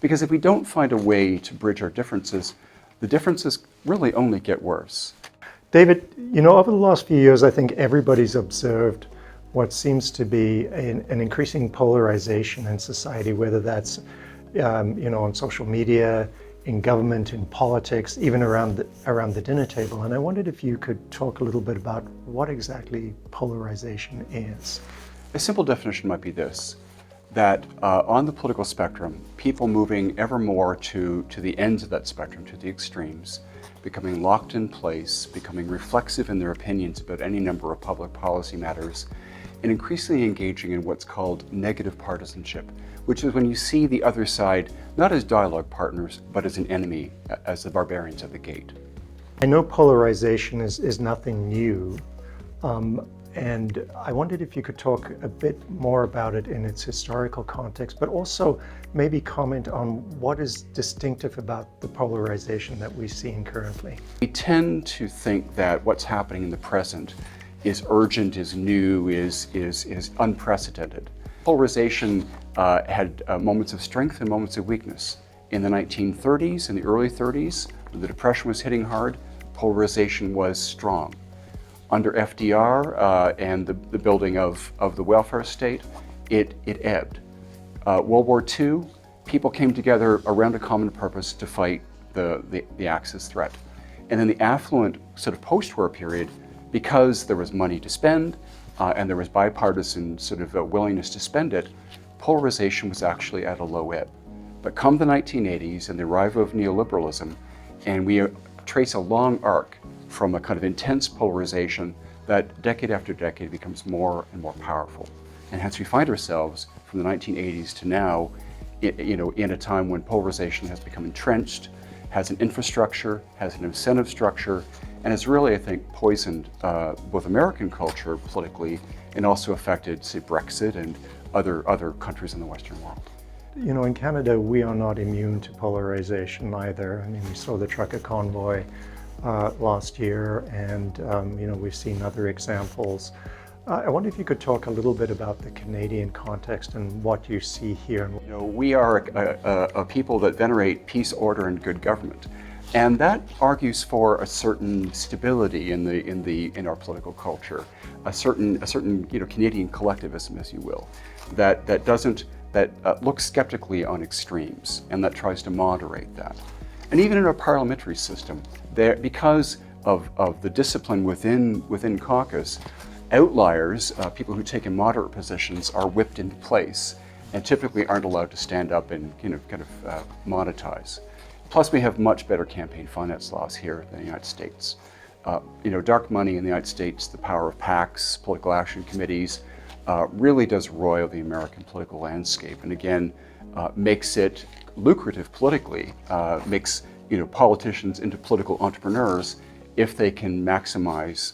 Because if we don't find a way to bridge our differences, the differences really only get worse. David, over the last few years, I think everybody's observed what seems to be an increasing polarization in society, whether that's on social media, in government, in politics, even around the dinner table. And I wondered if you could talk a little bit about what exactly polarization is. A simple definition might be this, that on the political spectrum, people moving ever more to the ends of that spectrum, to the extremes, becoming locked in place, becoming reflexive in their opinions about any number of public policy matters, and increasingly engaging in what's called negative partisanship, which is when you see the other side not as dialogue partners, but as an enemy, as the barbarians at the gate. I know polarization is nothing new, and I wondered if you could talk a bit more about it in its historical context, but also maybe comment on what is distinctive about the polarization that we're seeing currently. We tend to think that what's happening in the present is urgent, is new, is unprecedented. Polarization had moments of strength and moments of weakness. In the 1930s, in the early 30s, when the Depression was hitting hard, polarization was strong. Under FDR and the building of the welfare state, it ebbed. World War II, people came together around a common purpose to fight the Axis threat. And then the affluent sort of post-war period, because there was money to spend and there was bipartisan sort of willingness to spend it, polarization was actually at a low ebb. But come the 1980s and the arrival of neoliberalism, and we trace a long arc from a kind of intense polarization that decade after decade becomes more and more powerful. And hence we find ourselves from the 1980s to now, in a time when polarization has become entrenched, has an infrastructure, has an incentive structure, and has really, I think, poisoned both American culture politically and also affected, say, Brexit and other countries in the Western world. In Canada, we are not immune to polarization either. I mean, we saw the trucker convoy last year, and we've seen other examples. I wonder if you could talk a little bit about the Canadian context and what you see here. We are a people that venerate peace, order, and good government, and that argues for a certain stability in our political culture, a certain Canadian collectivism, as you will, that looks skeptically on extremes and that tries to moderate that. And even in our parliamentary system, because of the discipline within caucus, outliers, people who take in moderate positions, are whipped into place and typically aren't allowed to stand up and monetize. Plus, we have much better campaign finance laws here than the United States. Dark money in the United States, the power of PACs, political action committees, really does roil the American political landscape, and again, makes it lucrative politically, makes politicians into political entrepreneurs if they can maximize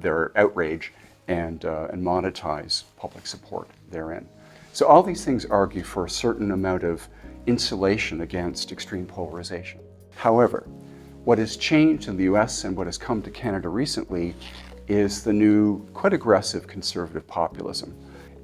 their outrage and monetize public support therein. So all these things argue for a certain amount of insulation against extreme polarization. However, what has changed in the US and what has come to Canada recently is the new, quite aggressive conservative populism.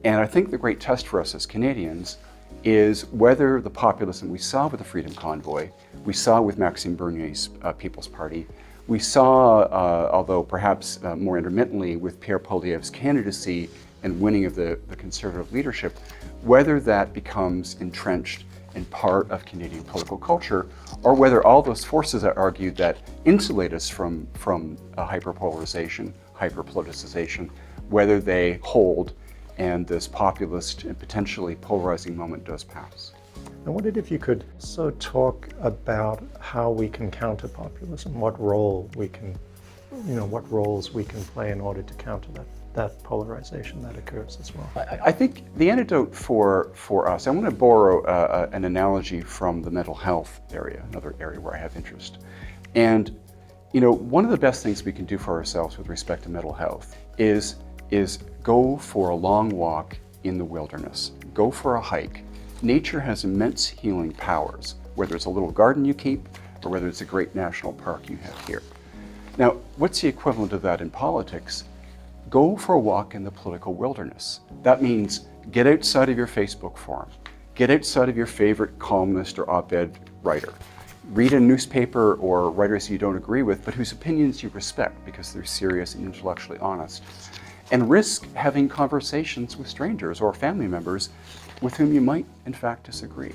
And I think the great test for us as Canadians is whether the populism we saw with the Freedom Convoy, we saw with Maxime Bernier's People's Party, we saw, although perhaps more intermittently, with Pierre Poilievre's candidacy and winning of the Conservative leadership, whether that becomes entrenched in part of Canadian political culture, or whether all those forces I argued that insulate us from hyperpolarization, hyperpoliticization, whether they hold and this populist and potentially polarizing moment does pass. I wondered if you could also talk about how we can counter populism, what roles we can play in order to counter that polarization that occurs as well. I think the antidote for us, I want to borrow an analogy from the mental health area, another area where I have interest. And one of the best things we can do for ourselves with respect to mental health is go for a long walk in the wilderness, go for a hike. Nature has immense healing powers, whether it's a little garden you keep or whether it's a great national park you have here. Now, what's the equivalent of that in politics? Go for a walk in the political wilderness. That means get outside of your Facebook forum, Get outside of your favorite columnist or op-ed writer. Read a newspaper or writers you don't agree with, but whose opinions you respect because they're serious and intellectually honest. And risk having conversations with strangers or family members with whom you might, in fact, disagree.